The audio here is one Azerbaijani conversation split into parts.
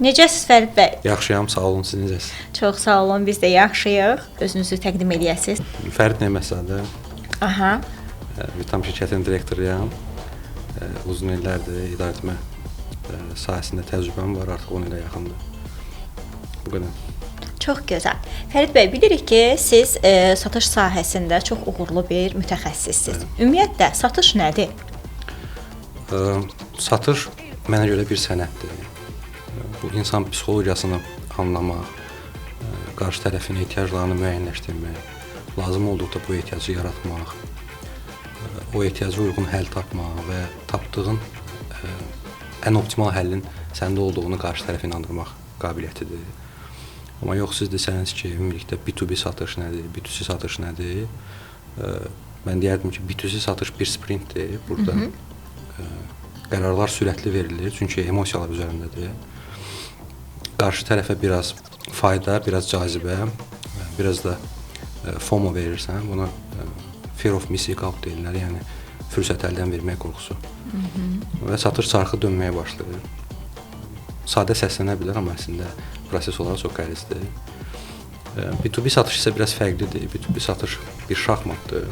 Necəsiz Fərid bəy? Yaxşıyam, sağ olun, siz necəsiz? Çox sağ olun, biz də yaxşıyıq. Özünüzü təqdim edəsiniz. Fərid Neməzadə. Aha. Vitam şirkətinin direktoruyam. Uzun illərdir idarəetmə sahəsində təcrübəm var, artıq 10 ilə yaxındır. Bu qədər. Çox gözəl. Fərid bəy, bilirik ki, siz satış sahəsində çox uğurlu bir mütəxəssissiniz. Ümumiyyətlə, satış nədir? Satış mənə görə bir sənətdir. Bu insan psixologiyasını anlamaq, qarşı tərəfin ehtiyaclarını müəyyənləşdirmək, lazım olduqda bu ehtiyacı yaratmaq, o ehtiyaca uyğun həll tapmaq və tapdığın ən optimal həllin səndə olduğunu qarşı tərəfə inandırmaq qabiliyyətidir. Amma yox, siz desəniz ki, ümumilikdə B2B satış nədir, B2C satış nədir? Mən deyərdim ki, B2C satış bir sprintdir. Burada qərarlar sürətli verilir, çünki emosiyalar üzərindədir. Qarşı tərəfə biraz fayda, biraz cazibə, biraz da FOMO verirsən. Buna fear of missing out deyirlər, yəni fürsət əldən vermək qorxusu. Və satış çarxı dönməyə başlayır. Sadə səslənə bilər, amma əslində proses olaraq çox qəlizdir. B2B satış isə biraz fərqlidir. B2B satış bir şahmatdır.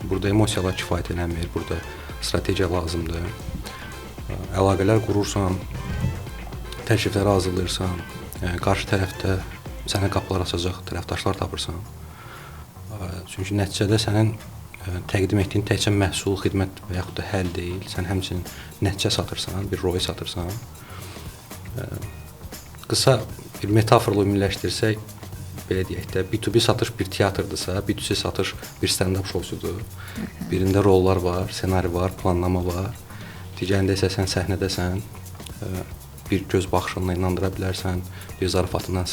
Burada emosiyalar kifayət eləmir, burada strategiya lazımdır. Əlaqələr qurursan, təklifləri hazırlayırsan, qarşı tərəfdə sənə qapılar açacaq tərəfdaşlar tapırsan. Çünki nəticədə sənin təqdim etdiyin təkcə məhsul, xidmət və yaxud da həll deyil, sən həmçinin nəticə satırsan, bir rol satırsan. Qısa bir metaforla ümumiləşdirsək, belə deyək də, B2B satış bir teatrdırsa, B2C satış bir stand-up şovsudur. Birində rollar var, senari var, planlama var. Digərində isə sən səhnədəsən, bir göz baxışınla inandıra bilərsən, bir zarafatından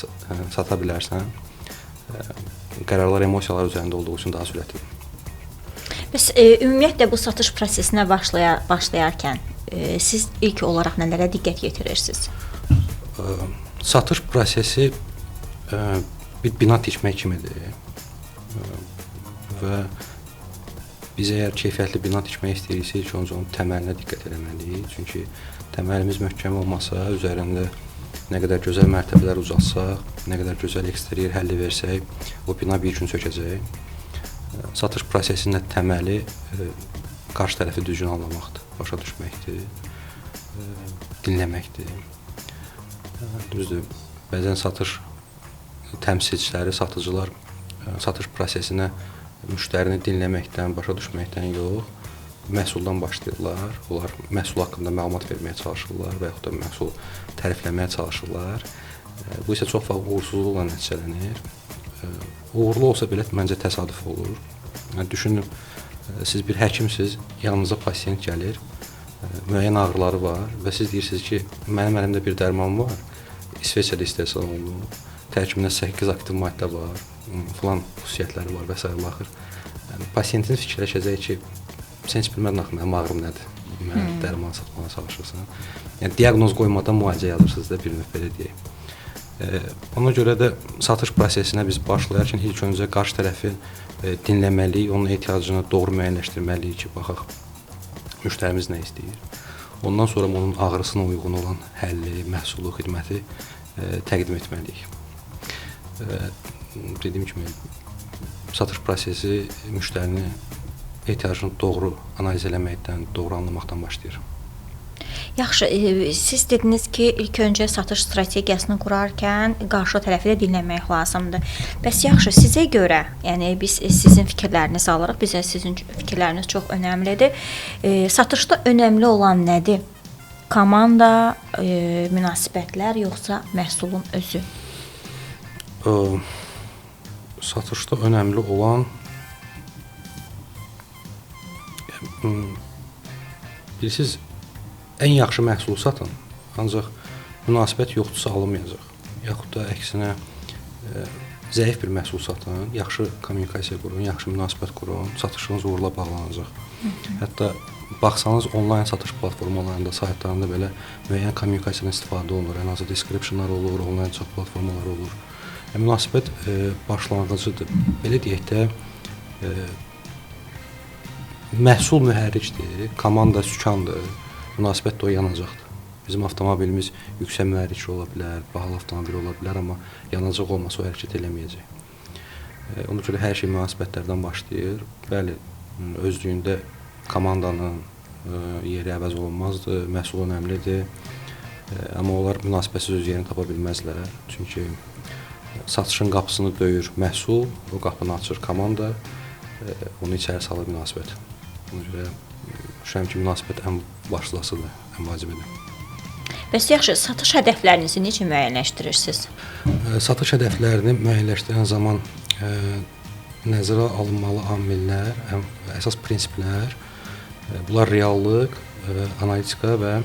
sata bilərsən. Qərarlar emosiyalar üzərində olduğu üçün daha sürətlidir. Bəs ümumiyyətlə bu satış prosesinə başlayarkən siz ilk olaraq nələrə diqqət yetirirsiniz? Satış prosesi bir bina tikmək kimidir. Və biz əgər keyfiyyətli bina tikmək istəyiriksə, ilk öncə onun təməlinə diqqət etməliyik. Çünki təməlimiz möhkəm olmasa, üzərində nə qədər gözəl mərtəbələr uzatsaq, nə qədər gözəl eksteryer həlli versək, o bina bir gün çökəcək. Satış prosesinin təməli qarşı tərəfi düzgün anlamaqdır, başa düşməkdir, dinləməkdir. Düzdür, bəzən satış təmsilçiləri, satıcılar satış prosesinə müştərini dinləməkdən, başa düşməkdən yox, məhsuldan başlayırlar. Onlar məhsul haqqında məlumat verməyə çalışırlar və yaxud da məhsulu tərifləməyə çalışırlar. Bu isə çox vaxt uğursuzluqla nəticələnir. Uğurlu olsa belə məncə təsadüf olur. Düşünün, siz bir həkimsiniz, yanınıza pasiyent gəlir, müəyyən ağrıları var və siz deyirsiniz ki, mənim əlimdə bir dərman var, İsveçrədə istehsal olunur, tərkibində 8 aktiv maddə var, filan xüsusiyyətləri var və s. baxır. Pasiyentiniz fikirləşəcək ki, sən heç bilmədin axı mənim ağrım nədir, mən dərman satmağa çalışırsan. Yəni, diaqnoz qoymadan müalicə yazırsınız da bir növ belə deyək. Ona görə də satış prosesinə biz başlayarkən ilk öncə qarşı tərəfi dinləməliyik, onun ehtiyacını doğru müəyyənləşdirməliyik ki, baxaq, müştərimiz nə istəyir. Ondan sonra onun ağrısına uyğun olan həlli, məhsulu, xidməti təqdim etməliyik. Dediyim kimi, satış prosesi müştərini ehtiyacını doğru analiz eləməkdən, doğru anlamaqdan başlayır. Yaxşı, siz dediniz ki, ilk öncə satış strategiyasını qurarkən qarşı tərəfi də dinləmək lazımdır. Bəs yaxşı, sizə görə, yəni biz sizin fikirlərinizi alırıq, bizə sizin fikirləriniz çox önəmlidir. Satışda önəmli olan nədir? Komanda, münasibətlər, yoxsa məhsulun özü? Satışda önəmli olan bilirsiniz, ən yaxşı məhsulu satın, ancaq münasibət yoxdursa alınmayacaq. Yaxud da əksinə zəif bir məhsul satın, yaxşı kommunikasiya qurun, yaxşı münasibət qurun, satışınız uğurla bağlanacaq. Hətta baxsanız onlayn satış platformalarında, saytlarında belə müəyyən kommunikasiyadan istifadə olunur, ən azı descriptionlar olur, onlayn chat platformaları olur. Münasibət başlanğıcıdır. Belə deyək də, məhsul mühərrikdir, komanda sükandır, münasibət də o yanacaqdır. Bizim avtomobilimiz yüksək mühərrikli ola bilər, bahalı avtomobil ola bilər, amma yanacaq olmasa o hərəkət eləməyəcək. Ona görə hər şey münasibətlərdən başlayır. Bəli, özlüyündə komandanın yeri əvəz olunmazdır, məhsul önəmlidir. Amma onlar münasibətsiz öz yerini tapa bilməzlər. Çünki satışın qapısını döyür məhsul, o qapını açır komanda, onu içəri salır münasibət. Ona görə düşünürəm ki, münasibət ən başlıcasıdır, ən vacibidir. Bəs yaxşı, satış hədəflərinizi necə müəyyənləşdirirsiniz? Satış hədəflərini müəyyənləşdirən zaman nəzərə alınmalı amillər, əsas prinsiplər, bunlar reallıq, analitika və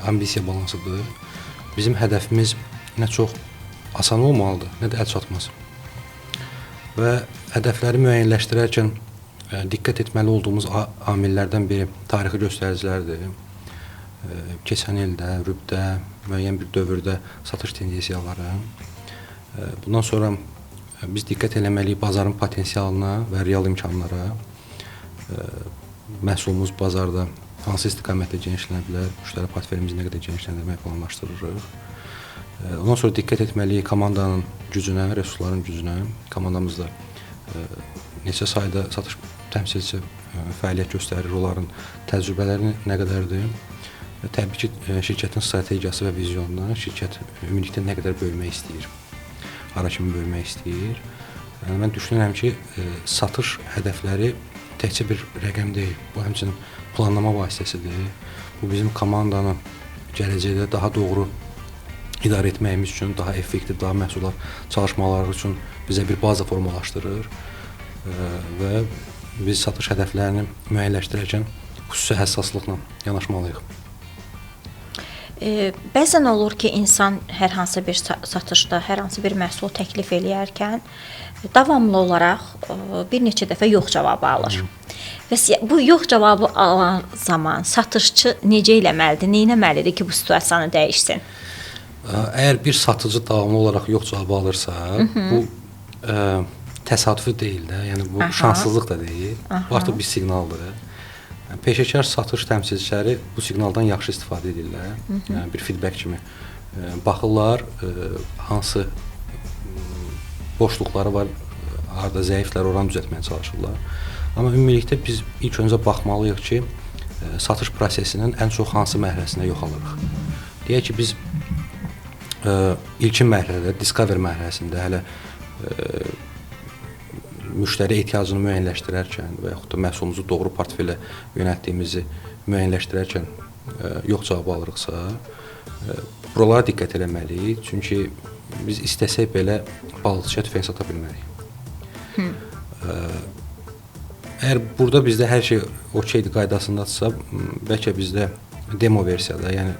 ambisiya balansıdır. Bizim hədəfimiz nə çox asan olmalıdır, nə də əlçatmaz. Və hədəfləri müəyyənləşdirərkən diqqət etməli olduğumuz amillərdən biri tarixi göstəricilərdir. Keçən ildə, rübdə, müəyyən bir dövrdə satış tendensiyaları. Bundan sonra biz diqqət eləməliyik bazarın potensialına və real imkanlara. Məhsulumuz bazarda hansı istiqamətdə genişlənə bilər, müştəri portfelimizi nə qədər genişləndirmək planlaşdırırıq. Ondan sonra diqqət etməliyik komandanın gücünə, resursların gücünə. Komandamızda neçə sayda satış təmsilçisi fəaliyyət göstərir, onların təcrübələri nə qədərdir. Təbii ki, şirkətin strategiyası və vizyonuna, şirkət ümumilikdə nə qədər böyümək istəyir, hara kimi böyümək istəyir. Mən düşünürəm ki, satış hədəfləri təkcə bir rəqəm deyil, bu həmçinin planlama vasitəsidir. Bu bizim komandanı gələcəkdə daha doğru idarə etməyimiz üçün, daha effektiv, daha məhsuldar çalışmaları üçün bizə bir baza formalaşdırır və biz satış hədəflərini müəyyənləşdirərkən xüsusi həssaslıqla yanaşmalıyıq. Bəzən olur ki, insan hər hansı bir satışda, hər hansı bir məhsul təklif eləyərkən davamlı olaraq bir neçə dəfə yox cavabı alır. Və bu yox cavabı alan zaman satışçı necə eləməlidir, nə etməlidir ki, bu situasiyanı dəyişsin? Əgər bir satıcı davamlı olaraq yox cavabı alırsa, bu təsadüfi deyil də, yəni bu şanssızlıq da deyil, bu artıq bir siqnaldır. Peşəkar satış təmsilçiləri bu siqnaldan yaxşı istifadə edirlər, bir feedback kimi. Baxırlar, hansı boşluqları var, harada zəiflər, oranı düzəltməyə çalışırlar. Amma ümumilikdə biz ilk öncə baxmalıyıq ki, satış prosesinin ən çox hansı mərhələsində yox alırıq. Deyək ki, biz ilkin mərhələdə, discover mərhələsində hələ müştəri ehtiyacını müəyyənləşdirərkən və yaxud da məhsulumuzu doğru portfelə yönəltdiyimizi müəyyənləşdirərkən yox cavabı alırıqsa, buralara diqqət eləməliyik. Çünki biz istəsək belə balıqçıya tüfəng sata bilmərik. Əgər burada bizdə hər şey okeydir, qaydasındadırsa, bəlkə bizdə demo versiyada, yəni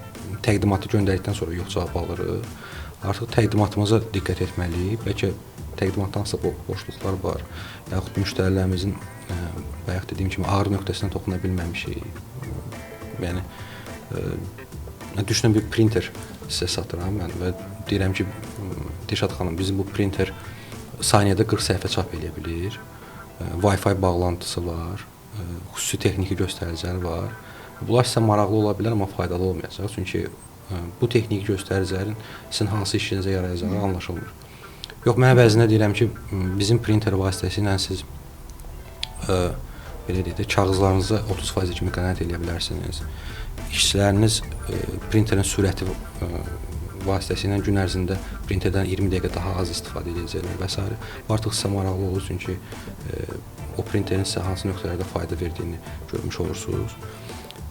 təqdimatı göndərdikdən sonra yox cavab alırıq. Artıq təqdimatımıza diqqət etməliyik. Bəlkə təqdimatdansa boşluqlar var, yaxud müştərilərimizin bayaq dediyim kimi ağır nöqtəsinə toxuna bilməmişik. Yəni düşünün bir printer sizə satıram mən və deyirəm ki, Dilşad xanım, bizim bu printer saniyədə 40 səhifə çap edə bilir. Wi-Fi bağlantısı var, xüsusi texniki göstəricilər var. Bunlar sizə maraqlı ola bilər, amma faydalı olmayacaq. Çünki bu texniki göstəricilərin sizin hansı işinizə yarayacağı anlaşılmır. Yox, mən əvəzinə deyirəm ki, bizim printer vasitəsilə siz belə deyək də, kağızlarınıza 30% kimi qənaət edə bilərsiniz. İşçiləriniz printerin sürəti vasitəsilə gün ərzində printerdən 20 dəqiqə daha az istifadə edəcəklər və s. Artıq sizə maraqlı olur, çünki o printerin sizə hansı nöqtələrdə fayda verdiyini görmüş olursunuz.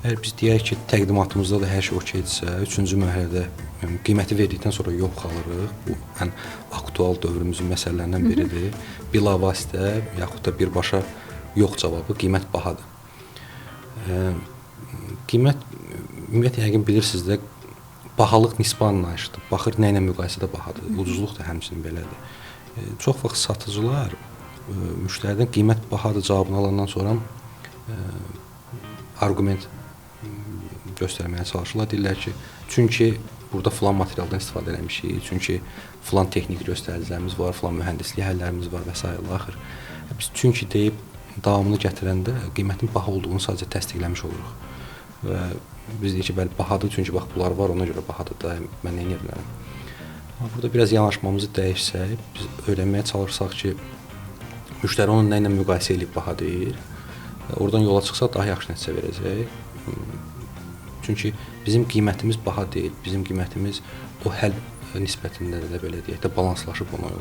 Əgər biz deyək ki, təqdimatımızda da hər şey okeydirsə, 3-cü mərhələdə qiyməti verdikdən sonra yox qalırıq. Bu, ən aktual dövrümüzün məsələlərindən biridir. Bilavasitə, yaxud da birbaşa yox cavabı, qiymət bahadır. Qiymət, ümumiyyətlə, yəqin bilirsiniz də, bahalıq nisbə anlayışıdır. Baxır, nə ilə müqayisədə bahadır. Ucuzluq da həmçinin belədir. Çox vaxt satıcılar müştəridən qiymət bahadır cavabını alandan sonra argument göstərməyə çalışırlar. Deyirlər ki, çünki burada filan materialdan istifadə eləmişik, çünki filan texniki göstəricilərimiz var, filan mühəndislik həllərimiz var və s. Axır. Biz çünki deyib davamını gətirəndə qiymətin baha olduğunu sadəcə təsdiqləmiş oluruq. və biz deyik ki, bəli, bahadır, çünki bax bunlar var, ona görə bahadır da, mən nə edə bilərəm. Amma burada biraz yanaşmamızı dəyişsək, biz öyrənməyə çalışsaq ki, müştəri onu nə ilə müqayisə edib baha deyir. Oradan yola çıxsaq daha yaxşı nəticə verəcək. Çünki bizim qiymətimiz baha deyil, bizim qiymətimiz o həll nisbətində də belə deyək də balanslaşıb onu.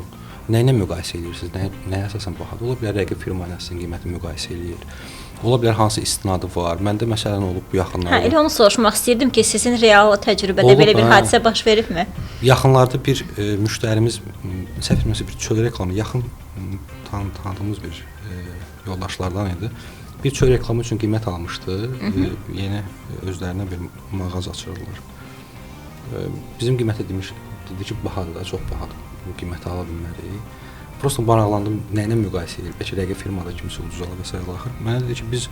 Nə ilə müqayisə edirsiniz, nəyə əsasən bahadır? Ola bilər rəqib firma ilə sizin qiyməti müqayisə eləyir. Ola bilər hansı istinadı var. Məndə məsələn olub bu yaxınlarda. Elə onu soruşmaq istəyirdim ki, sizin real təcrübədə olub, belə bir hadisə baş veribmi? Yaxınlarda bir müştərimiz səhv etmirəmsə bir çöl reklamı yaxın tanıdığımız bir yoldaşlardan idi. Bir çöl reklamı üçün qiymət almışdı. Yeni özlərinə bir mağaza açırdılar. Bizim qiymətə dedi ki, bahadır da, çox bahadır. Bu qiyməti ala bilmərik. Prosta maraqlandım, nə ilə müqayisə edir? Bəlkə rəqib firmada kimsə ucuz ala və s. axır. Mənə dedi ki, biz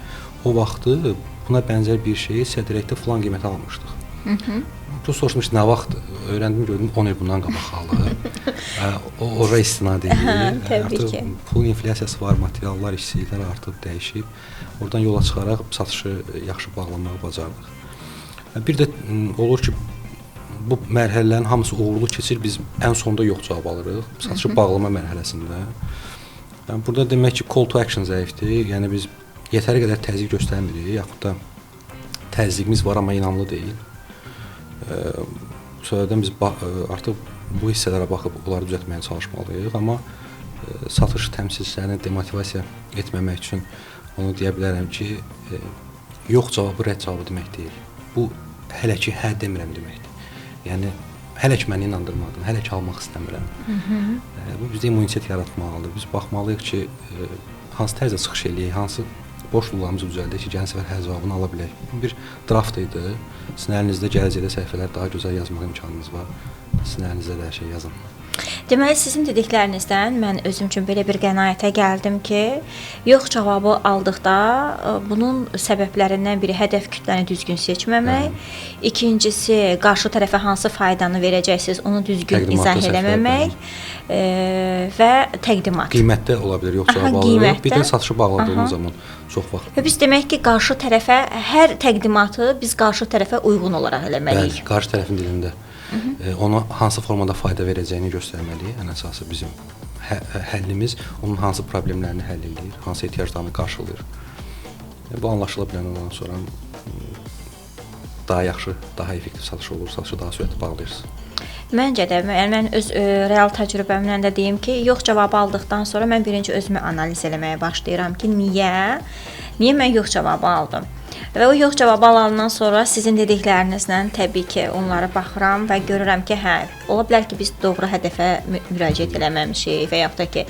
o vaxtı buna bənzər bir şeyi Sədirəkdə falan qiymətə almışdıq. Çox soruşmuş, nə vaxt? Öyrəndim, gördüm 10 il bundan qabaq alıb. Ora istinad edir. Təbii ki. Pulun inflyasiyası var, materiallar, işçiliklər artıb, dəyişib. Oradan yola çıxaraq satışı yaxşı bağlamağı bacardıq. Bir də olur ki, bu mərhələlərin hamısı uğurlu keçir, biz ən sonda yox cavab alırıq, satışı bağlama mərhələsində. Yəni, burada demək ki, call to action zəifdir, yəni biz yetəri qədər təzyiq göstərmirik, yaxud da təzyiqimiz var, amma inamlı deyil. Sonradan biz artıq bu hissələrə baxıb onları düzəltməyə çalışmalıyıq, amma satış təmsilçilərini demotivasiya etməmək üçün onu deyə bilərəm ki, yox cavabı rədd cavabı demək deyil. Bu hələ ki hə demirəm deməkdir. Yəni, hələ ki məni inandırmadın, hələ ki almaq istəmirəm. Bu bizdə immunitet yaratmalıdır. Biz baxmalıyıq ki, hansı tərzdə çıxış eləyək, hansı boşluqlarımızı düzəldək ki, gələn səfər hər cavabını ala bilək. Bir draft idi. Sizin əlinizdə gələcəkdə səhifələr daha gözəl yazmaq imkanınız var. Sizin əlinizdə də hər şey yazın. Deməli, sizin dediklərinizdən mən özüm üçün belə bir qənaətə gəldim ki, yox cavabı aldıqda bunun səbəblərindən biri hədəf kütləni düzgün seçməmək, ikincisi qarşı tərəfə hansı faydanı verəcəksiniz, onu düzgün izah eləməmək və təqdimat. Qiymətdə ola bilər, yox cavab alırıq. Bir də satışı bağladığımız zaman çox vaxt. Və biz demək ki, qarşı tərəfə hər təqdimatı biz qarşı tərəfə uyğun olaraq eləməliyik. Bəli, qarşı tərəfin dilində. Ona hansı formada fayda verəcəyini göstərməliyik. Ən əsası bizim həllimiz onun hansı problemlərini həll edir, hansı ehtiyaclarını qarşılayır. Bu anlaşıla biləndən sonra daha yaxşı, daha effektiv satış olur, satışı daha sürətli bağlayırsınız. Məncə də, mən öz real təcrübəmdən də deyim ki, yox cavabı aldıqdan sonra mən birinci özümü analiz eləməyə başlayıram ki, niyə mən yox cavabı aldım? Və o yox cavabı alandan sonra sizin dediklərinizlə təbii ki, onlara baxıram və görürəm ki, hə, ola bilər ki, biz doğru hədəfə müraciət eləməmişik və yaxud da ki,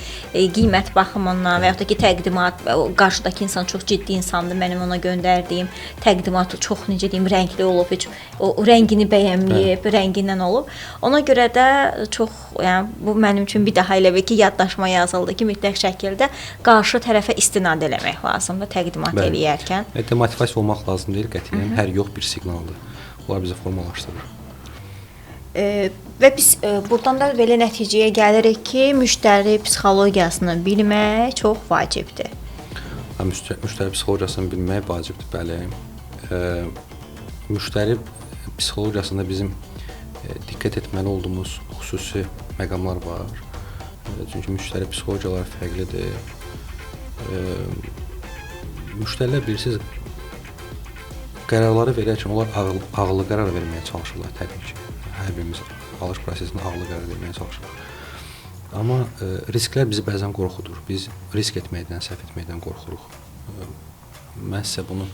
qiymət baxımından və yaxud da ki, təqdimat, qarşıdakı insan çox ciddi insandır, mənim ona göndərdiyim təqdimat çox, necə deyim, rəngli olub, heç o rəngini bəyənməyib, rəngindən olub. Ona görə də çox, yəni bu mənim üçün bir daha elə bir ki, yaddaşma yazıldı ki, mütləq şəkildə qarşı tərəfə istinad eləmək lazımdır təqdimat eləyərkən. Demotivasiya olmaq lazım deyil, qətiyyən hər yox bir siqnaldır. Bunlar bizə formalaşdırır. Və biz buradan da belə nəticəyə gəlirik ki, müştəri psixologiyasını bilmək çox vacibdir. Müştəri psixologiyasını bilmək vacibdir, bəli. Müştəri psixologiyasında bizim diqqət etməli olduğumuz xüsusi məqamlar var. Çünki müştəri psixologiyaları fərqlidir. Müştərilər bilirsiniz, qərarları verərkən onlar ağıllı qərar verməyə çalışırlar təbii ki. Hər birimiz alış prosesində ağıllı qərar verməyə çalışırıq. Amma risklər bizi bəzən qorxudur. Biz risk etməkdən, səhv etməkdən qorxuruq. Mən sizə bunu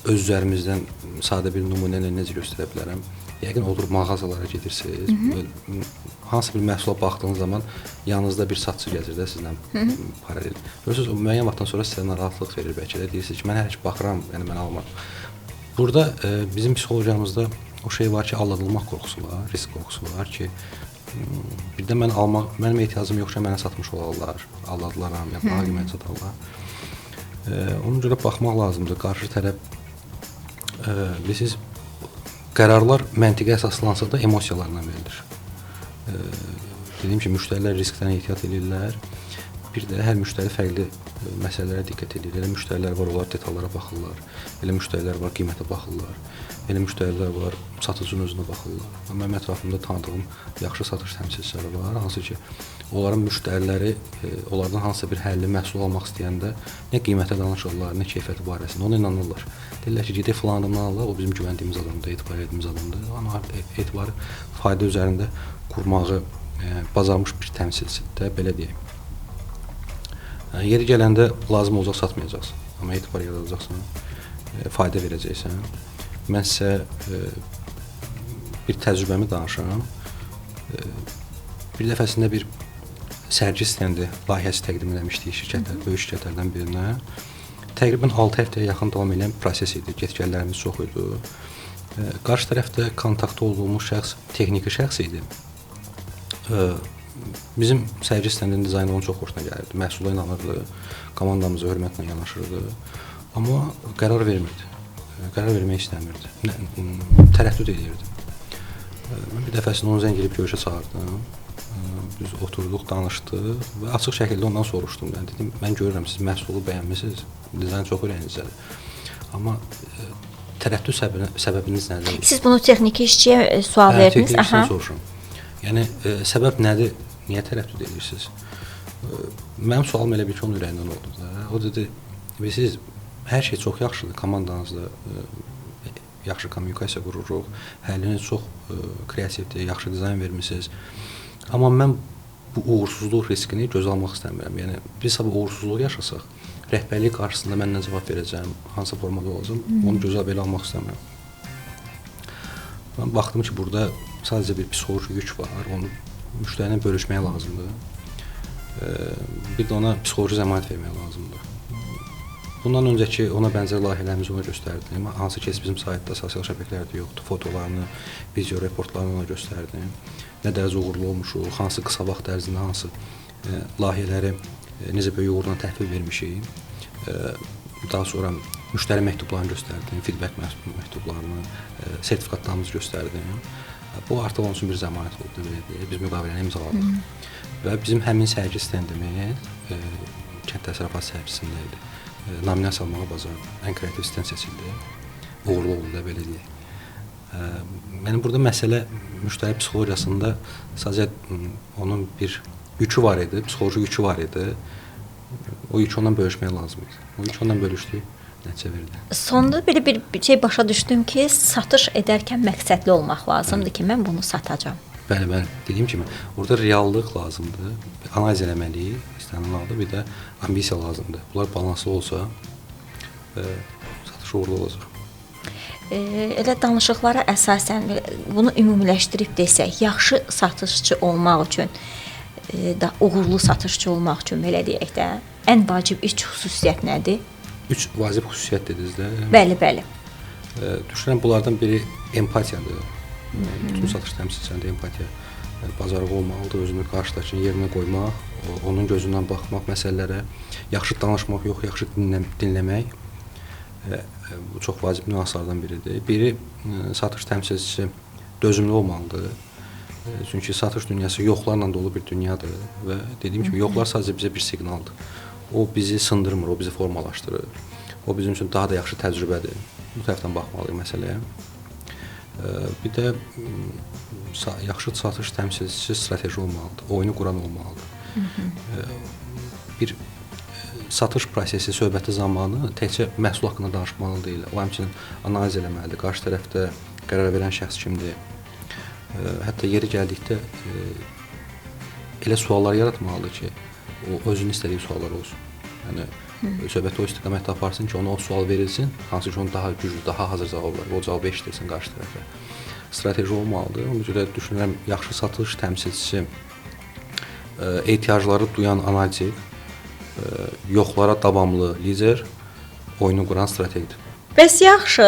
öz üzərimizdən sadə bir nümunə ilə necə göstərə bilərəm. Yəqin oturub mağazalara gedirsiniz. Hansı bir məhsula baxdığınız zaman yanınızda bir satıcı gəzir də sizlə paralel. Görürsünüz, o müəyyən vaxtdan sonra sizə narahatlıq verir bəlkə də. Deyirsiniz ki, mən hər heç baxıram, yəni mən almaram. Burada bizim psixologiyamızda o şey var ki, aldadılmaq qorxusu var, risk qorxusu var ki, bir də mənim ehtiyacım yoxsa mənə satmış olarlar, aldadılaram, ya baha qiymət satarlar. Ona görə baxmaq lazımdır. Qarşı tərəf, bilirsiniz, qərarlar məntiqə əsaslansa da emosiyalarla verilir. Dediyim ki, müştərilər riskdən ehtiyat edirlər. bir də hər müştəri fərqli məsələlərə diqqət edir. Elə müştərilər var, onlar detallara baxırlar. Elə müştərilər var, qiymətə baxırlar. Elə müştərilər var, satıcının özünə baxırlar. Mənim ətrafımda tanıdığım yaxşı satış təmsilçiləri var, hansı ki, onların müştəriləri onlardan hansısa bir həlli məhsul almaq istəyəndə nə qiymətə danışırlar, nə keyfiyyəti barəsində, ona inanırlar. Deyirlər ki, gedək filan adamdan alaq, o bizim güvəndiyimiz adamdır, etibar etdiyimiz adamdır. Amma etibarı fayda üzərində qurmağı bacarmış bir təmsilçidir də, belə deyək. Yeri gələndə lazım olacaq satmayacaqsan, amma etibar yaradacaqsan, fayda verəcəksən. Mən sizə bir təcrübəmi danışıram. Bir dəfəsində bir sərgi stendi layihəsi təqdim eləmişdik şirkətlər, böyük şirkətlərdən birinə. Təqribən 6 həftəyə yaxın davam edən proses idi, get-gəllərimiz çox idi. Qarşı tərəfdə kontaktda olduğumuz şəxs texniki şəxs idi. Bizim sərgi stendinin dizaynı onun çox xoşuna gəlirdi. Məhsula inanırdı, komandamıza hörmətlə yanaşırdı. Amma qərar vermirdi. Qərar vermək istəmirdi. Tərəddüd edirdi. Mən bir dəfəsində onu zəng edib görüşə çağırdım. Biz oturduq, danışdıq və açıq şəkildə ondan soruşdum. Dedim, mən görürəm, siz məhsulu bəyənmisiniz, dizayn çox ürəyinizdədir. Amma tərəddüd səbəbiniz nədir? Siz bunu texniki işçiyə sual verdiniz? Texniki işçiyə soruşuram. Yəni, səbəb nədir? Niyə tərəddüd edirsiniz? Mənim sualım elə bir ki, onun ürəyindən oldu da. O dedi, siz hər şey çox yaxşıdır, komandanızda yaxşı kommunikasiya qururuq, həlliniz çox kreativdir, yaxşı dizayn vermisiniz. Amma mən bu uğursuzluq riskini göz almaq istəmirəm. Yəni, biz sabah uğursuzluq yaşasaq, rəhbərlik qarşısında mən nə cavab verəcəm, hansı formada olacaq, onu gözə belə almaq istəmirəm. Mən baxdım ki, burada sadəcə bir psixoloji yük var, onu müştərinə bölüşmək lazımdır. Bir də ona psixoloji zəmanət vermək lazımdır. Bundan öncəki ona bənzər layihələrimizi ona göstərdim. Hansı ki, bizim saytda, sosial şəbəkələrdə yoxdur. Fotolarını, video reportlarını ona göstərdim. Nə dərəcə uğurlu olmuşuq, hansı qısa vaxt ərzində hansı layihələri necə böyük uğurla təhvil vermişik. Daha sonra müştəri məktublarını göstərdim, feedback məktublarını, sertifikatlarımızı göstərdim. Bu artıq onun üçün bir zəmanət oldu, belə deyək. Biz müqaviləni imzaladıq. Və bizim həmin sərgi stendimiz kənd təsərrüfatı sərgisində idi. Nominasiya almağa bacardı. Ən kreativ stend seçildi. Uğurlu oldu da, belə deyək. Yəni, burada məsələ müştəri psixologiyasında sadəcə onun bir yükü var idi, psixoloji yükü var idi. O yükü ondan bölüşmək lazım idi. O yükü ondan bölüşdük. Sonda belə bir şey başa düşdüm ki, satış edərkən məqsədli olmaq lazımdır ki, mən bunu satacağam. Bəli, dediyim kimi, orada reallıq lazımdır, analiz eləməliyik, istənilən halda, bir də ambisiya lazımdır. Bunlar balanslı olsa, satış uğurlu olacaq. Elə danışıqlara əsasən bunu ümumiləşdirib desək, yaxşı satışçı olmaq üçün, uğurlu satışçı olmaq üçün, belə deyək də, ən vacib 3 xüsusiyyət nədir? 3 vacib xüsusiyyət dediniz də. Bəli. Düşünürəm, bunlardan biri empatiyadır. Bütün satış təmsilçilərində empatiya bacarığı olmalıdır, özünü qarşıdakının yerinə qoymaq, onun gözündən baxmaq, məsələlərə yaxşı danışmaq, yox, yaxşı dinləmək. Bu çox vacib nüanslardan biridir. Biri, satış təmsilçisi dözümlü olmalıdır. Çünki satış dünyası yoxlarla dolu bir dünyadır və dediyim kimi, yoxlar sadəcə bizə bir siqnaldır. O bizi sındırmır, o bizi formalaşdırır. O bizim üçün daha da yaxşı təcrübədir. Bu tərəfdən baxmalıyıq məsələyə. Bir də yaxşı satış təmsilçisi strateji olmalıdır, oyunu quran olmalıdır. Bir satış prosesi, söhbəti zamanı təkcə məhsul haqqında danışmalı deyil. O həmçinin analiz eləməlidir. Qarşı tərəfdə qərar verən şəxs kimdir? Hətta yeri gəldikdə elə suallar yaratmalıdır ki, o özünün istədiyi suallar olsun. Yəni, söhbəti o istiqamətdə aparsın ki, ona o sual verilsin, hansı ki, onun daha güclü, daha hazır cavablar, o cavabı eşitilsin qarşı tərəfə. Strateji olmalıdır. Ona görə düşünürəm, yaxşı satış təmsilçisi, ehtiyacları duyan analitik, yoxlara davamlı lider, oyunu quran strategidir. Bəs yaxşı,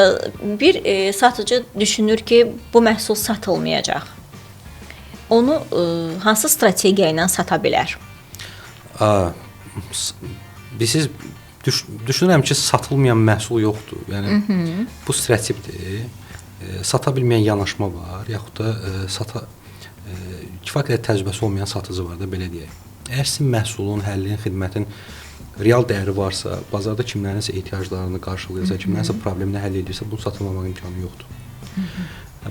bir satıcı düşünür ki, bu məhsul satılmayacaq. Onu hansı strategiya ilə sata bilər? Siz düşünürəm ki, satılmayan məhsul yoxdur. Yəni, bu stereotipdir. Sata bilməyən yanaşma var, yaxud da kifayət qədər təcrübəsi olmayan satıcı var da, belə deyək. Əgər sizin məhsulun, həllin, xidmətin real dəyəri varsa, bazarda kimlərinsə ehtiyaclarını qarşılayırsa, kimlərinsə problemini həll edirsə, bunu satılmamaq imkanı yoxdur.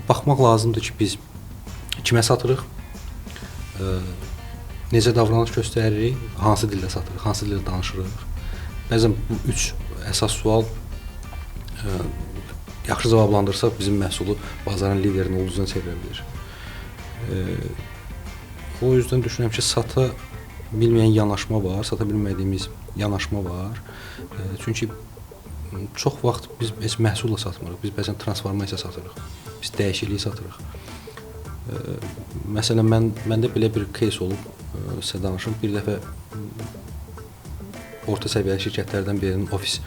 Baxmaq lazımdır ki, biz kimə satırıq, necə davranış göstəririk, hansı dildə satırıq, hansı dildə danışırıq. Bəzən bu üç əsas sual yaxşı cavablandırsaq bizim məhsulu bazarın liderinin ulduzuna çevirə bilir. O yüzden düşünürəm ki, sata bilməyən yanaşma var, sata bilmədiyimiz yanaşma var. Çünki çox vaxt biz heç məhsulla satmırıq, biz bəzən transformasiya satırıq, biz dəyişikliyi satırıq. Məsələn, məndə belə bir case olub, sizə danışım. Bir dəfə orta səviyyəli şirkətlərdən birinin ofis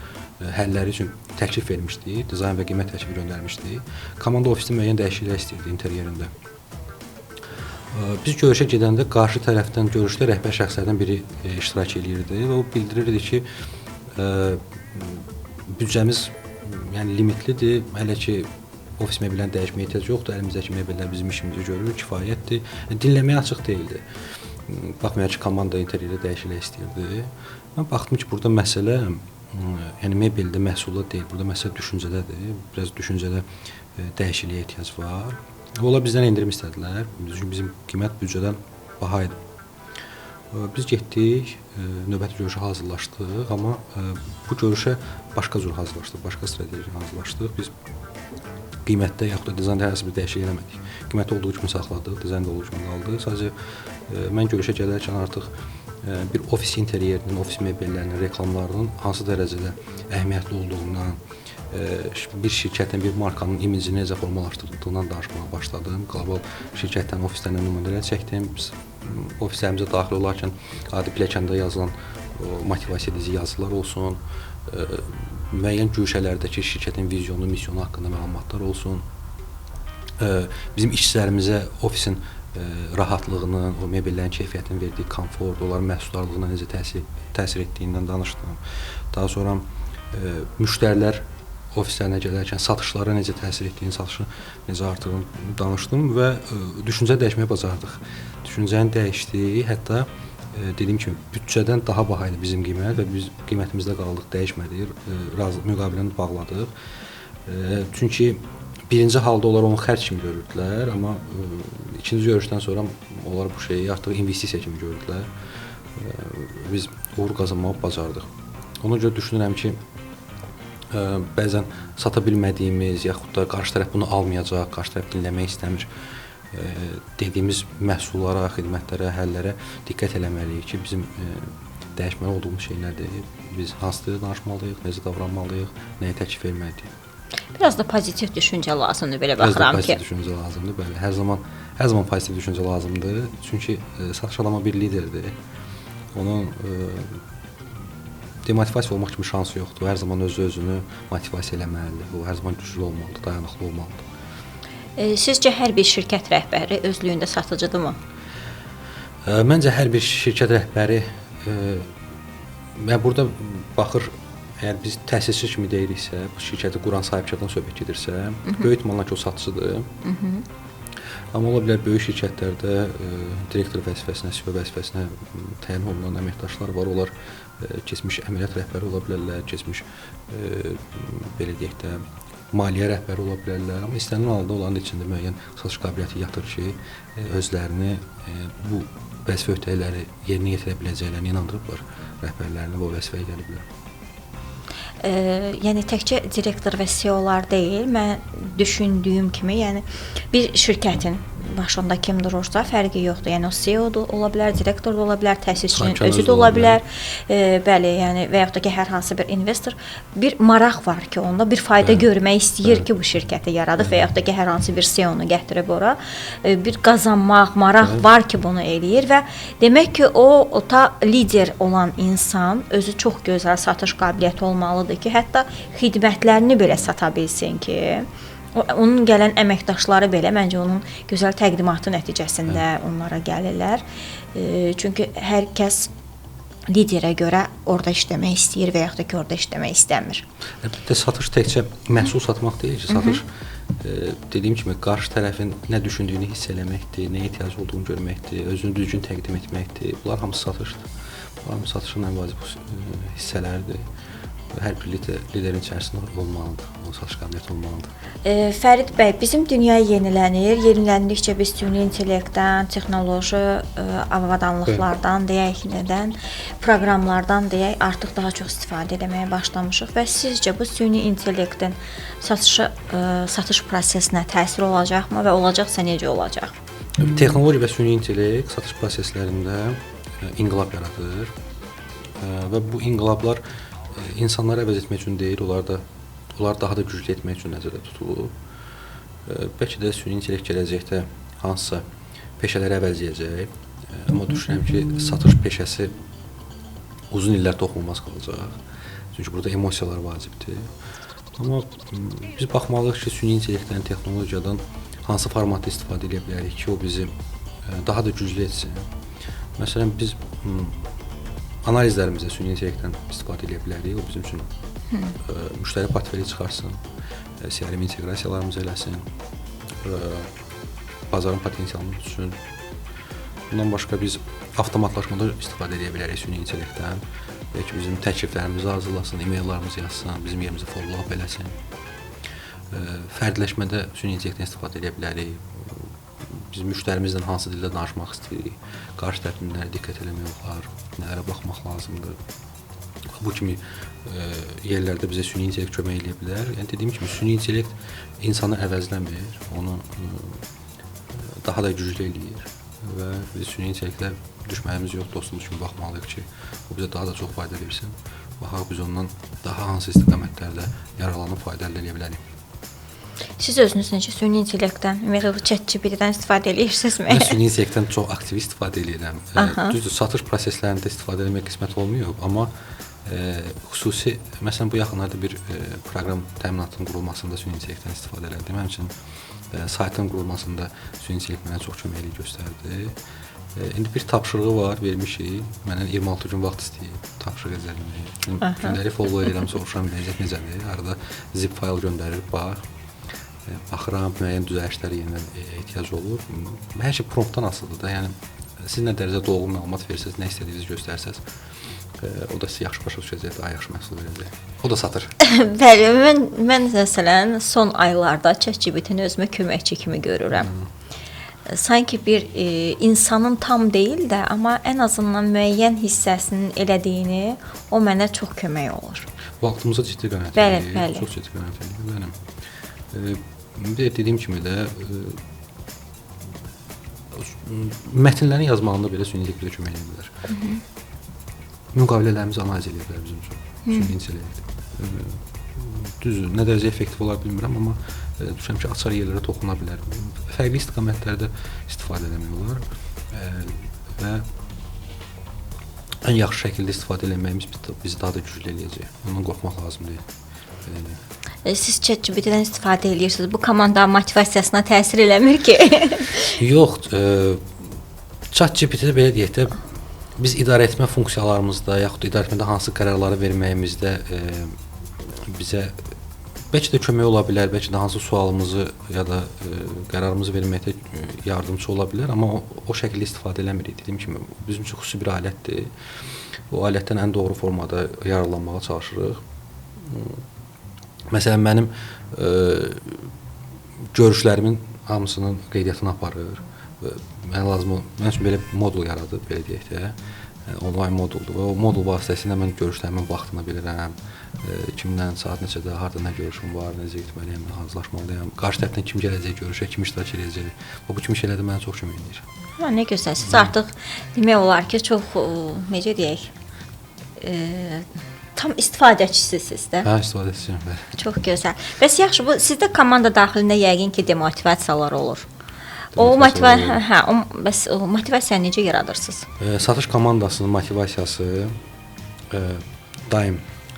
həlləri üçün təklif vermişdi, dizayn və qiymət təklifi göndərmişdi. Komanda ofisdə müəyyən dəyişikliklər istəyirdi interyerində. Biz görüşə gedəndə qarşı tərəfdən görüşdə rəhbər şəxslərdən biri iştirak edirdi və o bildirirdi ki, büdcəmiz yəni limitlidir, hələ ki ofis mebellərini dəyişməyə ehtiyac yoxdur, əlimizdəki mebellər bizim işimizi görür, kifayətdir. Dinləməyə açıq deyildi. Baxmayaraq ki, komanda interyerdə dəyişiklik istəyirdi. Mən baxdım ki, burada məsələ yəni mebeldə, məhsulda deyil, burada məsələ düşüncədədir. Biraz düşüncədə dəyişikliyə ehtiyac var. Ola bizdən endirim istədilər. Çünki bizim qiymət büdcədən baha idi. Biz getdik, növbəti görüşə hazırlaşdıq, amma bu görüşə başqa cür hazırlaşdıq, başqa strateji hazırlaşdıq. Biz qiymətdə yaxud da dizaynda hər hansı bir dəyişiklik eləmədik. Qiyməti olduğu kimi saxladıq, dizaynda olduğu kimi qaldı. Sadəcə mən görüşə gələrkən artıq bir ofis interyerinin, ofis mebellərinin, reklamlarının hansı dərəcədə əhəmiyyətli olduğundan, bir şirkətin, bir markanın imicini necə formalaşdırdığından danışmağa başladım. Qlobal şirkətdən, ofislərdən nümunələr çəkdim. Ofislərimizə daxil olarkən adi pilləkəndə yazılan motivasiya edici yazılar olsun, müəyyən güşələrdəki şirkətin vizyonu, misyonu haqqında məlumatlar olsun. Bizim işçilərimizə ofisin rahatlığının, o mebellərin keyfiyyətinin verdiyi komfort, onların məhsuldarlığına necə təsir etdiyindən danışdım. Daha sonra müştərilər ofislərinə gələrkən satışlara necə təsir etdiyini, satışı necə artırdığını danışdım və düşüncə dəyişməyi bacardıq. Düşüncəni dəyişdik, hətta dediyim kimi büdcədən daha baha idi bizim qiymət və biz qiymətimizdə qaldıq, dəyişmədik, müqaviləni bağladıq. Çünki birinci halda onlar onu xərc kimi görürdülər, amma ikinci görüşdən sonra onlar bu şeyi artıq investisiya kimi görürdülər. Biz uğur qazanmağı bacardıq. Ona görə düşünürəm ki, bəzən sata bilmədiyimiz, yaxud da qarşı tərəf bunu almayacaq, qarşı tərəf dinləmək istəmir dediyimiz məhsullara, xidmətlərə, həllərə diqqət eləməliyik ki, bizim dəyişməli olduğumuz şey nədir, biz hansı dildə danışmalıyıq, necə davranmalıyıq, nəyə təklif verməliyik. Biraz da pozitiv düşüncə lazımdır, belə baxıram ki. Biraz da pozitiv düşüncə lazımdır, bəli. Hər zaman pozitiv düşüncə lazımdır. Çünki satış adamı bir liderdir. Onun demotivasiya olmaq kimi şansı yoxdur. Hər zaman özünü motivasiya eləməlidir. O hər zaman güclü olmalıdır, dayanıqlı olmalıdır. Sizcə hər bir şirkət rəhbəri özlüyündə satıcıdırmı? Məncə hər bir şirkət rəhbəri burada baxır, əgər biz təsisçi kimi deyiriksə, bu şirkəti quran sahibkardan söhbət gedirsə, böyük ehtimalla ki, o satıcıdır. Amma ola bilər böyük şirkətlərdə direktor vəzifəsinə, CEO vəzifəsinə təyin olunan əməkdaşlar var. Onlar keçmiş əməliyyat rəhbəri ola bilərlər, keçmiş belə deyək də maliyyə rəhbəri ola bilərlər. Amma istənilən halda onların içində müəyyən satış qabiliyyəti yatır ki, özlərini bu vəzifə öhdəlikləri yerinə yetirə biləcəklərini inandırıblar rəhbərlərini və o vəzifəyə gəliblər. Yəni təkcə direktor və CEO-lar deyil, mən düşündüyüm kimi, yəni bir şirkətin başında kim durursa fərqi yoxdur. Yəni o CEO-dur, ola bilər, direktor da ola bilər, təsisçinin özü də ola bilər. Bəli, yəni və yaxud da ki, hər hansı bir investor bir maraq var ki, onda bir fayda görmək istəyir ki, bu şirkəti yaradıb və yaxud da ki, hər hansı bir CEO-nu gətirib ora. Bir qazanmaq, maraq var ki, bunu eləyir və demək ki, o ta lider olan insan özü çox gözəl satış qabiliyyəti olmalıdır ki, hətta xidmətlərini belə sata bilsin ki, onun gələn əməkdaşları belə məncə onun gözəl təqdimatı nəticəsində onlara gəlirlər. Çünki hər kəs liderə görə orada işləmək istəyir və yaxud da ki, orada işləmək istəmir. Əlbəttə, satış təkcə məhsul satmaq deyil ki, satış Dediyim kimi, qarşı tərəfin nə düşündüyünü hiss eləməkdir, nəyə ehtiyacı olduğunu görməkdir, özünü düzgün təqdim etməkdir. Bunlar hamısı satışdır. Bunlar hamısı satışın ən vacib hissələrdir. Hər bir liderin içərisində olmalıdır, onun satış qabiliyyəti olmalıdır. Fərid bəy, bizim dünya yenilənir. Yeniləndikcə biz süni intellektdən, texnoloji avadanlıqlardan, deyək nədən, proqramlardan deyək, artıq daha çox istifadə etməyə başlamışıq və sizcə bu süni intellektin satış prosesinə təsiri olacaqmı və olacaqsa necə olacaq? Texnologiya və süni intellekt satış proseslərində inqilab yaradır və bu inqilablar insanları əvəz etmək üçün deyil, onlar daha da güclü etmək üçün nəzərdə tutulub. Bəlkə də süni intellekt gələcəkdə hansısa peşələri əvəzləyəcək, amma düşünürəm ki, satış peşəsi uzun illər toxunulmaz qalacaq. Çünki burada emosiyalar vacibdir. Amma biz baxmalıyıq ki, süni intellektdən, texnologiyadan hansı formatda istifadə edə bilərik ki, o bizi daha da güclü etsin. Məsələn, biz analizlərimizdə süni intellektdən istifadə edə bilərik. O bizim üçün müştəri portfeli çıxarsın, CRM inteqrasiyalarımızı eləsin, bazarın potensialını tutsun. Bundan başqa biz avtomatlaşmada istifadə edə bilərik süni intellektdən. Belki bizim təkliflərimizi hazırlasın, e-maillarımızı yazsın, bizim yerimizə follow-up eləsin. Fərdləşmədə süni intellektdən istifadə edə bilərik. Biz müştərimizlə hansı dildə danışmaq istəyirik, qarşı tərəfdən nələrə diqqət eləmək olar, nələrə baxmaq lazımdır. Bu kimi yerlərdə bizə süni intellekt kömək edə bilər. Yəni dediyim kimi, süni intellekt insanı əvəzləmir, onu daha da güclü eləyir və biz süni intellektlə düşmənimiz yox, dostumuz kimi baxmalıyıq ki, o bizə daha da çox fayda versin. Baxaq biz ondan daha hansı istiqamətlərdə yararlanıb fayda əldə edə bilərik. Siz özünüz necə süni intellektdən, ümumiyyətlə ChatGPT-dən istifadə edirsinizmi? Mən süni intellektdən çox aktiv istifadə edirəm. Düzdür, satış proseslərində istifadə etmək qismət olmuyor, amma xüsusi, məsələn, bu yaxınlarda bir proqram təminatının qurulmasında süni intellektdən istifadə elədim. Həmçinin saytın qurulmasında süni intellekt mənə çox köməklik göstərdi. İndi bir tapşırığı var, vermişik. Məndən 26 gün vaxt istəyib tapşırıq əcəlləməyə. Gündəlik follow edirəm, soruşuram, vəziyyət necədir? Arada zip fayl göndərir, bax. Baxıram, müəyyən düzəlişlərə yenidən ehtiyac olur. Hər şey promptdan asılıdır da. Yəni, siz nə dərəcədə dolğun məlumat verirsiniz, nə istədiyinizi göstərsəz, o da sizi yaxşı başa düşəcək, daha yaxşı məhsul verəcək. O da satır. Bəli, mən məsələn, son aylarda ChatGPT-ni özümə köməkçi kimi görürəm. Sanki bir insanın tam deyil də, amma ən azından müəyyən hissəsinin elədiyini o mənə çox kömək olur. Vaxtımıza ciddi qənaət edir. Bəli. Çox ciddi qənaət edir. Mənim. Bir dediyim kimi də mətnlərin yazmağında belə süni intellekt bizə kömək edə bilər. Müqavilələrimizi analiz edə bilər bizim üçün süni intellekt. Düzdür, nə dərəcə effektiv olar bilmirəm, amma düşünürəm ki, açar yerlərə toxuna bilər. Fərqli istiqamətlərdə istifadə etmək olar və ən yaxşı şəkildə istifadə etməyimiz bizi daha da güclü eləyəcək. Ondan qorxmaq lazım deyil. Siz ChatGPT-dən istifadə edirsiniz. Bu komandanın motivasiyasına təsir eləmir ki? Yox, ChatGPT-də belə deyək də, biz idarə etmə funksiyalarımızda, yaxud idarə etmədə hansı qərarları verməyimizdə bizə bəlkə də kömək ola bilər, bəlkə də hansı sualımızı ya da qərarımızı verməkdə yardımçı ola bilər, amma o şəkildə istifadə eləmirik. Dediyim kimi, bizim üçün xüsusi bir alətdir. O alətdən ən doğru formada yararlanmağa çalışırıq. Məsələn, mənim görüşlərimin hamısının qeydiyyatını aparır. Mən üçün belə modul yaradıb, belə deyək də, onlayn moduldur və o modul vasitəsilə mən görüşlərimin vaxtını bilirəm, kimdən, saat neçədə, harada nə görüşüm var, necə gitməliyəm, hazırlaşmalıyam, qarşı tərəfdən kim gələcək görüşə, kim iştirak edəcək. Bu kimi şeylərdə mənə çox kömək edir. Nə gözəl, siz artıq demək olar ki, çox, necə deyək, tam istifadəçisiniz də. Hə, istifadəçisiyəm, bəli. Çox gözəl. Bəs yaxşı, bu sizdə komanda daxilində yəqin ki, demotivasiyalar olur. Bəs o motivasiyanı necə yaradırsınız? Satış komandasının motivasiyası daim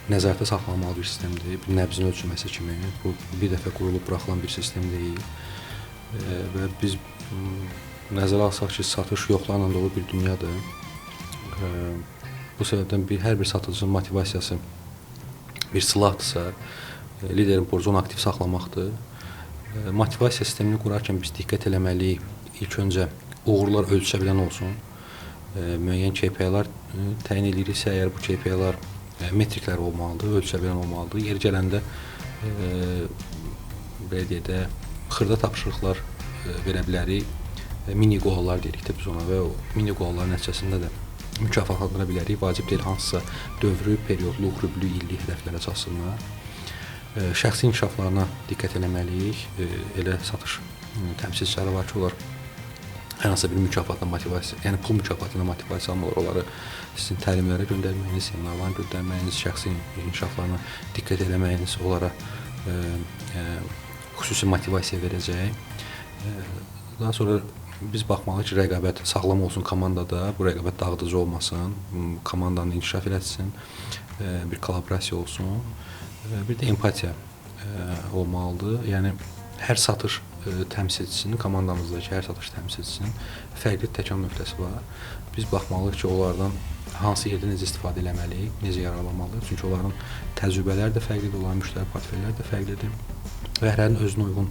nəzərdə saxlanmalı bir sistemdir. Bir nəbzin ölçülməsi kimi. Bu bir dəfə qurulub buraxılan bir sistem deyil. Və biz nəzərə alsaq ki, satış yoxlarla dolu bir dünyadır. Bu səbəbdən hər bir satıcının motivasiyası bir silahdırsa, liderin borcu onu aktiv saxlamaqdır. Motivasiya sistemini qurarkən biz diqqət eləməliyik. İlk öncə uğurlar ölçə bilən olsun. Müəyyən KPI-lər təyin ediriksə, əgər bu KPI-lər metriklər olmalıdır, ölçə bilən olmalıdır. Yeri gələndə belə deyək də xırda tapşırıqlar verə bilərik. Mini qollar deyirik də biz ona və o mini qolların nəticəsində də mükafatlandıra bilərik. Vacib deyil hansısa dövrü, periodluq, rüblü, illik hədəflərə çatsınlar. Şəxsi inkişaflarına diqqət eləməliyik. Elə satış təmsilçiləri var ki, onlar hər hansısa bir mükafatla motivasiya, yəni pul mükafatı ilə motivasiya almalar, onları sizin təlimlərə göndərməyiniz, seminarlara göndərməyiniz, şəxsi inkişaflarına diqqət eləməyiniz onlara xüsusi motivasiya verəcək. Daha sonra biz baxmalıyıq ki, rəqabət sağlam olsun komandada, bu rəqabət dağıdıcı olmasın, komandanı inkişaf etsin, bir kollaborasiya olsun. Bir də empatiya olmalıdır. Yəni hər satış təmsilçisinin, komandamızdakı hər satış təmsilçisinin fərqli təkan nöqtəsi var. Biz baxmalıyıq ki, onlardan hansı yerdə necə istifadə etməliyik, necə yararlanmalıyıq. Çünki onların təcrübələri də fərqlidir, onların müştəri portfelləri də fərqlidir. Və hərənin özünə uyğun,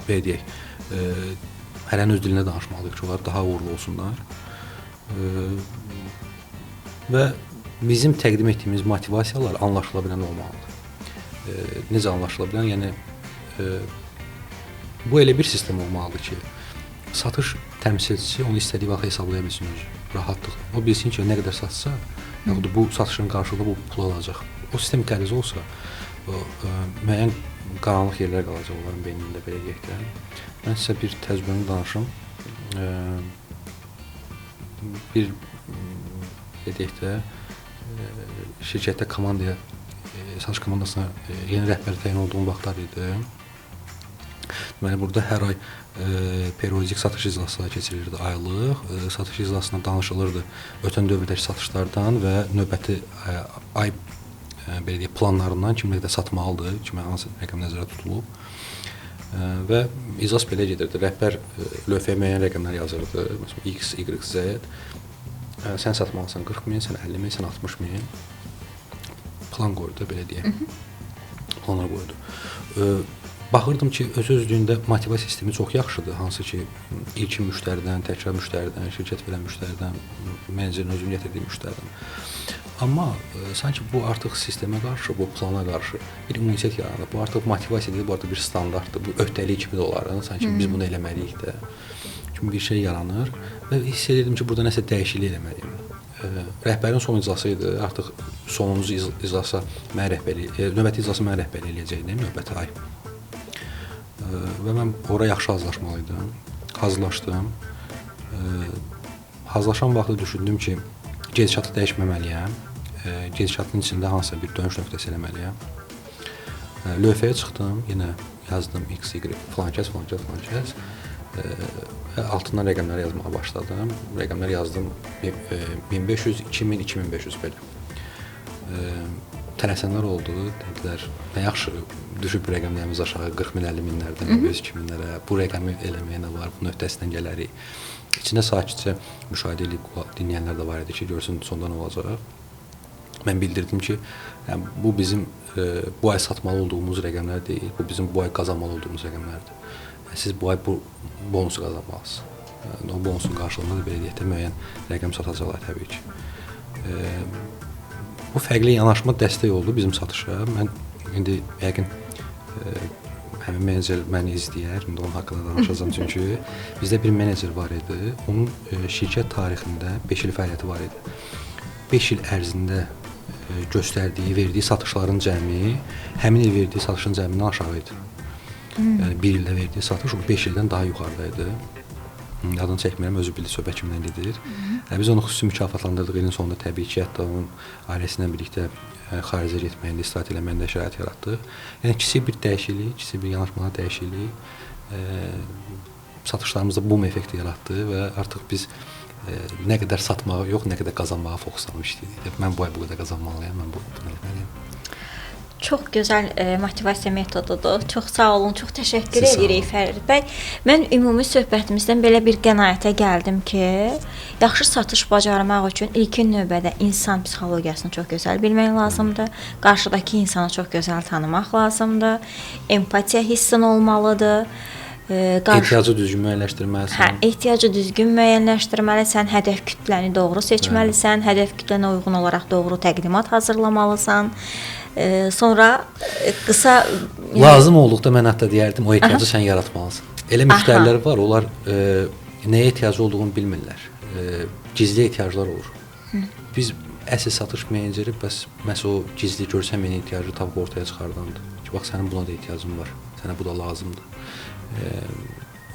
belə deyək, hərənin öz dilində danışmalıyıq ki, onlar daha uğurlu olsunlar. Və bizim təqdim etdiyimiz motivasiyalar anlaşıla bilən olmalıdır. Necə anlaşıla bilən? Yəni, bu elə bir sistem olmalıdır ki, satış təmsilçisi onu istədiyi vaxt hesablaya bilsin özü, rahatlıq. O bilsin ki, nə qədər satsa, yaxud da bu satışın qarşılığında bu pul alacaq. O sistem qəriz olsa, müəyyən qaranlıq yerlər qalacaq onların beynində, belə deyək də. Mən sizə bir təcrübəmi danışım. Bir, belə deyək də, şirkətdə komandaya, satış komandasına yeni rəhbər təyin olduğum vaxtlar idi. Deməli, burada hər ay periodik satış iclasları keçirilirdi, aylıq. Satış iclasına danışılırdı ötən dövrdəki satışlardan və növbəti ay belə deyək, planlarından kim nə qədər satmalıdır, kimə hansı rəqəm nəzərdə tutulub. Və iclas belə gedirdi. Rəhbər lövhəyə müəyyən rəqəmlər yazırdı. Məsələn, X, Y, Z. Sən satmalısan 40 min, sən 50 min, sən 60 min. Plan qoydu, belə deyək. Planlar qoydu. Baxırdım ki, öz-özlüyündə motivasiya sistemi çox yaxşıdır. Hansı ki, ilkin müştəridən, təkrar müştəridən, şirkət verən müştəridən, menecerin özünün gətirdiyi müştəridən. Amma sanki bu artıq sistemə qarşı, bu plana qarşı bir immunitet yaranır. Bu artıq motivasiya deyil, bu artıq bir standartdır. Bu öhdəlik kimi də olar. Sanki biz bunu eləməliyik də. Kimi bir şey yaranır və hiss edirdim ki, burada nəsə dəyişiklik eləməliyim. Rəhbərin son iclası idi. Artıq sonuncu iclasa mən rəhbərlik, növbəti iclası mən rəhbərlik eləyəcəkdim, növbəti ay. Və mən ora yaxşı hazırlaşmalıydım. Hazırlaşdım. Hazırlaşan vaxtı düşündüm ki, gedişatı dəyişməməliyəm. Gedişatın içində hansısa bir dönüş nöqtəsi eləməliyəm. Lövhəyə çıxdım, yenə yazdım X, Y, filankəs. Altından rəqəmlər yazmağa başladım. Rəqəmlər yazdım 1500, 2000, 2500 belə. Tələsənlər oldu, dedilər, nə yaxşı düşüb rəqəmlərimiz aşağı 40 min, 50 minlərdən, 100 minlərə. Bu rəqəmi eləməyə nə var, bu nöqtəsindən gələrik. İçində sakitcə müşahidə edib dinləyənlər də var idi ki, görsün sonda nə olacaq. Mən bildirdim ki, yəni, bu bizim bu ay satmalı olduğumuz rəqəmlər deyil, bu bizim bu ay qazanmalı olduğumuz rəqəmlərdir. Siz bu ay bu bonusu qazanmalısınız. O bonusun qarşılığında da belə deyək də müəyyən rəqəm satacaqlar təbii ki. Bu fərqli yanaşma dəstək oldu bizim satışa. Mən indi yəqin həmin menecer məni izləyər, indi onun haqqında danışacağam çünki bizdə bir menecer var idi. Onun şirkət tarixində 5 il fəaliyyəti var idi. 5 il ərzində göstərdiyi, verdiyi satışların cəmi həmin il verdiyi satışın cəmindən aşağı idi. Yəni bir ildə verdiyi satış 5 ildən daha yuxarıda idi. Adını çəkmirəm, özü bildi, söhbət kimdən gedir. Biz onu xüsusi mükafatlandırdıq ilin sonunda təbii ki, hətta onun ailəsi ilə birlikdə xaricə getməyində, istirahət eləməyində şərait yaratdıq. Yəni kiçik bir dəyişiklik, kiçik bir yanaşmalar dəyişiklik satışlarımızda boom effekti yaratdı və artıq biz nə qədər satmağa yox, nə qədər qazanmağa fokuslanıb işləyirik. Mən bu ay bu qədər qazanmalıyam, mən bunu etməliyəm. Çox gözəl motivasiya metodudur. Çox sağ olun, çox təşəkkür edirik Fərid bəy. Mən ümumi söhbətimizdən belə bir qənaətə gəldim ki, Yaxşı satış bacarmaq üçün ilkin növbədə insan psixologiyasını çox gözəl bilmək lazımdır. Qarşıdakı insanı çox gözəl tanımaq lazımdır. Empatiya hissin olmalıdır. Ehtiyacı düzgün müəyyənləşdirməlisən. Hə, ehtiyacı düzgün müəyyənləşdirməlisən, hədəf kütləni doğru seçməlisən, hədəf kütlənə uyğun olaraq doğru təqdimat hazırlamalısan. Sonra qısa lazım olduqda mən hətta deyərdim, o ehtiyacı sən yaratmalısan. Elə müştərilər var, onlar nəyə ehtiyacı olduğunu bilmirlər. Gizli ehtiyaclar olur. Biz əsl satış meneceri məhz o gizli görsəməyən ehtiyacı tapıb ortaya çıxardandır. Ki, bax sənin buna da ehtiyacın var, sənə bu da lazımdır.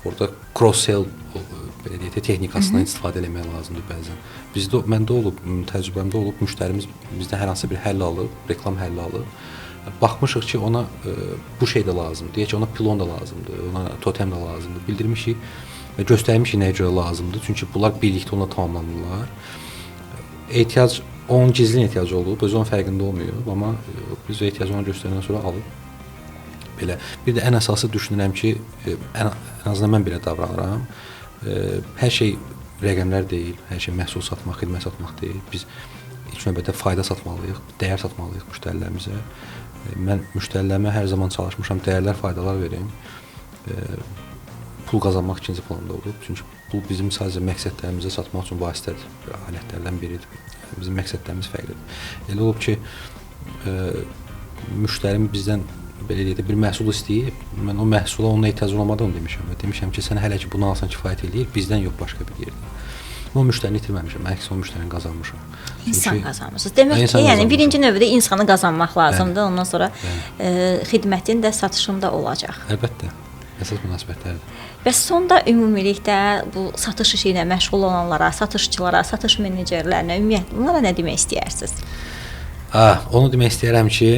Orada cross-sell belə deyək, texnikasından istifadə etmək lazımdır bəzən. Bizdə məndə olub, təcrübəmdə olub, müştərimiz bizdən hər hansı bir həll alıb, reklam həlli alıb. Baxmışıq ki, ona bu şey də lazımdır. Deyək ki, ona pilon da lazımdır, ona totem də lazımdır. Bildirmişik və göstərmişik nəyə görə lazımdır. Çünki bunlar birlikdə ona tamamlanırlar. Ehtiyac, onun gizli ehtiyacı olub, özü onun fərqində olmuyor, amma biz o ehtiyacı ona göstərəndən sonra alıb. Belə. Bir də ən əsası düşünürəm ki, ən azından mən belə davranıram. Hər şey rəqəmlər deyil, hər şey məhsul satmaq, xidmət satmaq deyil. Biz ilk növbədə fayda satmalıyıq, dəyər satmalıyıq müştərilərimizə. Mən müştərilərimə hər zaman çalışmışam, dəyərlər, faydalar verim. Pul qazanmaq ikinci planda olub. Çünki pul bizim sadəcə məqsədlərimizə çatmaq üçün vasitədir, alətlərdən biridir. Bizim məqsədlərimiz fərqlidir. Elə olub ki, müştərim bizdən belə deyək də bir məhsul istəyib, mən o məhsula onun ehtiyacı olmadığını demişəm və demişəm ki, sən hələ ki bunu alsan kifayət eləyir, bizdən yox başqa bir yerdən. O müştərini itirməmişəm, əks o müştərini qazanmışam. İnsan qazanmışsınız. Demək ki, yəni birinci növbədə insanı qazanmaq lazımdır, ondan sonra xidmətin də, satışın da olacaq. Əlbəttə, əsas münasibətlərdir. Bəs sonda ümumilikdə bu satış işi ilə məşğul olanlara, satışçılara, satış menecerlərinə, ümumiyyətlə onlara nə demək istəyirsiniz? Onu demək istəyirəm ki,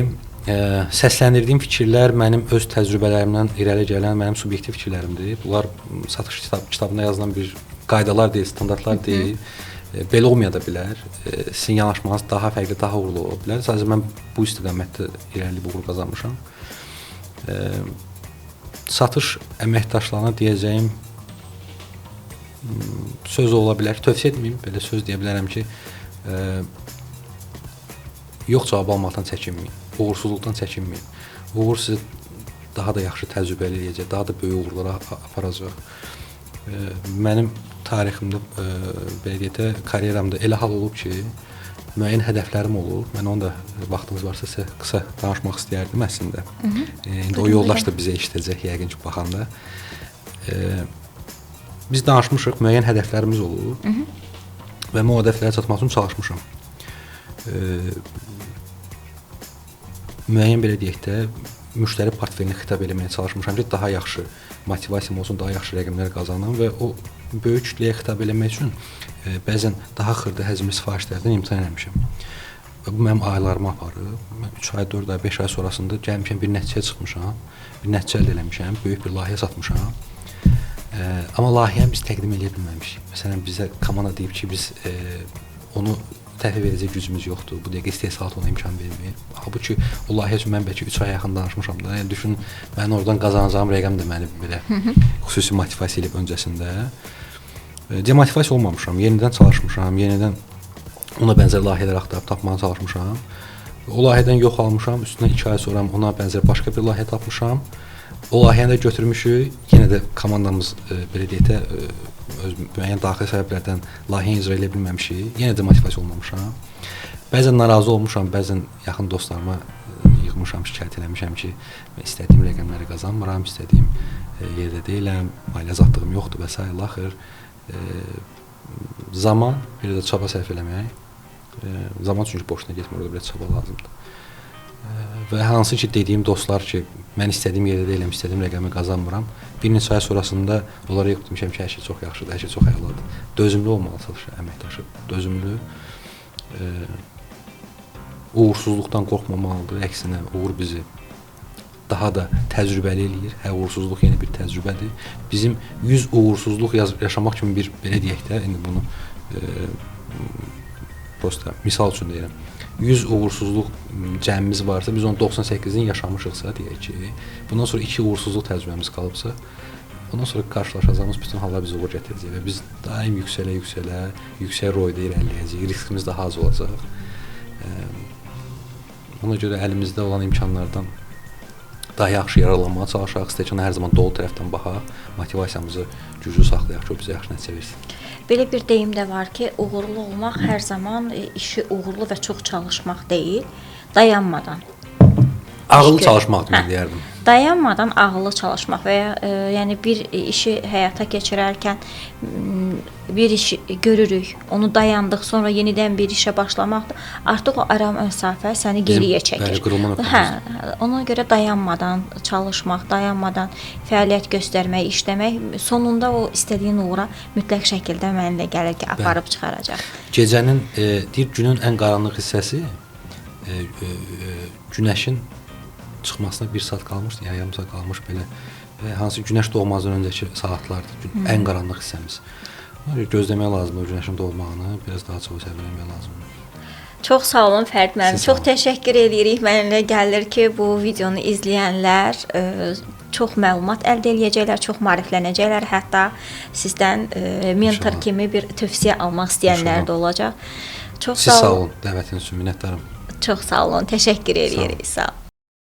səsləndirdiyim fikirlər mənim öz təcrübələrimdən irəli gələn mənim subyektiv fikirlərimdir. Bunlar satış kitabında yazılan bir qaydalar deyil, standartlar deyil. Belə olmaya da bilər. Sizin yanaşmanız daha fərqli, daha uğurlu ola bilər. Sadəcə mən bu istiqamətdə irəliləyib uğur qazanmışam. Satış əməkdaşlarına deyəcəyim söz ola bilər. Tövsiyə etməyim, belə söz deyə bilərəm ki, yox cavab almaqdan çəkinməyin. Uğursuzluqdan çəkinməyin. Uğur sizi daha da yaxşı təcrübəli eləyəcək, daha da böyük uğurlara aparacaq. Mənim tariximdə, belə deyək də, karyeramda elə hal olub ki, müəyyən hədəflərim olub. Mən onu da vaxtınız varsa sizə qısa danışmaq istəyərdim əslində. İndi o yoldaş da bizə işləyəcək, yəqin ki, baxanda. Biz danışmışıq, müəyyən hədəflərimiz olub və mən o hədəflərə çatmaq üçün çalışmışam. Müəyyən belə deyək də, müştəri portfelini xitab eləməyə çalışmışam ki, daha yaxşı motivasiyam olsun, daha yaxşı rəqəmlər qazanım və o böyük kütləyə xitab eləmək üçün bəzən daha xırda həcmli sifarişlərdən imtina eləmişəm. Və bu mənim aylarımı aparıb. Mən 3 ay, 4 ay, 5 ay sonrasında gəlmişəm, bir nəticəyə çıxmışam, bir nəticə əldə eləmişəm, böyük bir layihə satmışam. Amma layihəni biz təqdim edə bilməmişik. Məsələn, bizə komanda deyib ki, biz onu təhvil verəcək gücümüz yoxdur. Bu dəqiqə istehsalat ona imkan vermir. Halbuki o layihə üçün mən bəlkə 3 ay yaxın danışmışam da. Yəni düşün, mən oradan qazanacağım rəqəm də məni belə xüsusi motivasiya edib öncəsində. Demotivasiya olmamışam. Yenidən çalışmışam. Yenidən ona bənzər layihələr axtarıb tapmağa çalışmışam. O layihədən yox almışam. Üstündən 2 ay sonra ona bənzər başqa bir layihə tapmışam. O layihəni də götürmüşük. Yenə də komandamız belə deyək də öz müəyyən daxili səbəblərdən layihəni icra edə bilməmişik. Yenə də motivasiya olmamışam. Bəzən narazı olmuşam, bəzən yaxın dostlarıma yığmışam, şikayət eləmişəm ki, mən istədiyim rəqəmləri qazanmıram, istədiyim yerdə deyiləm, maliyyə azadlığım yoxdur və s. Axır zaman, bir də çaba sərf eləmək. Zaman çünki boşuna getmir, orada bir çaba lazımdır. Və hansı ki dediyim dostlar ki, mən istədiyim yerdə deyiləm, istədiyim rəqəmi qazanmıram. Bir neçə ay sonrasında onlara yox demişəm ki, hər şey çox yaxşıdır, hər şey çox əladır. Dözümlü olmalı satış əməkdaşı, dözümlü. Uğursuzluqdan qorxmamalıdır, əksinə uğur bizi daha da təcrübəli eləyir. Uğursuzluq yeni bir təcrübədir. Bizim 100 uğursuzluq yaşamaq kimi bir, belə deyək də, indi bunu prosta misal üçün deyirəm. 100 uğursuzluq cəmimiz varsa, biz onun 98-ini yaşamışıqsa, deyək ki, bundan sonra 2 uğursuzluq təcrübəmiz qalıbsa, Ondan sonra qarşılaşacağımız bütün hallar bizi uğur gətirəcək və biz daim yüksək royda irəliləyəcəyik, riskimiz daha az olacaq. Ona görə əlimizdə olan imkanlardan daha yaxşı yararlanmağa çalışaq, stəkanı hər zaman dolu tərəfdən baxaq, motivasiyamızı güclü saxlayaq ki, o bizə yaxşı nəticə versin. Belə bir deyim də var ki, uğurlu olmaq hər zaman işi uğurlu və çox çalışmaq deyil, dayanmadan. Ağıllı çalışmaq demək deyərdim. Dayanmadan ağıllı çalışmaq və ya yəni bir işi həyata keçirərkən bir işi görürük, onu dayandıq, sonra yenidən bir işə başlamaq artıq o ara məsafə səni geriyə çəkir. Bəli, qırılma nöqtəsi. Ona görə dayanmadan çalışmaq, dayanmadan fəaliyyət göstərmək, işləmək sonunda o istədiyin uğura mütləq şəkildə mənə də gəlir ki, aparıb çıxaracaq. Gecənin, deyir günün ən qaranlıq hissəsi günəşin çıxmasına 1 saat qalmışdı, ya yarım saat qalmış belə. Hansı günəş doğmazdan öncəki saatlardır, ən qaranlıq hissəmiz. Gözləmək lazımdır o günəşin doğmağını, biraz daha çox səbir etmək lazımdır. Çox sağ olun Fərid müəllim. Çox təşəkkür edirik. Mənimlə gəlir ki, bu videonu izləyənlər çox məlumat əldə edəcəklər, çox maariflənəcəklər. Hətta sizdən mentor kimi bir tövsiyə almaq istəyənlər də olacaq. Çox sağ olun. Dəvətiniz üçün minnətdaram. Çox sağ olun. Təşəkkür edirik. Sağ olun.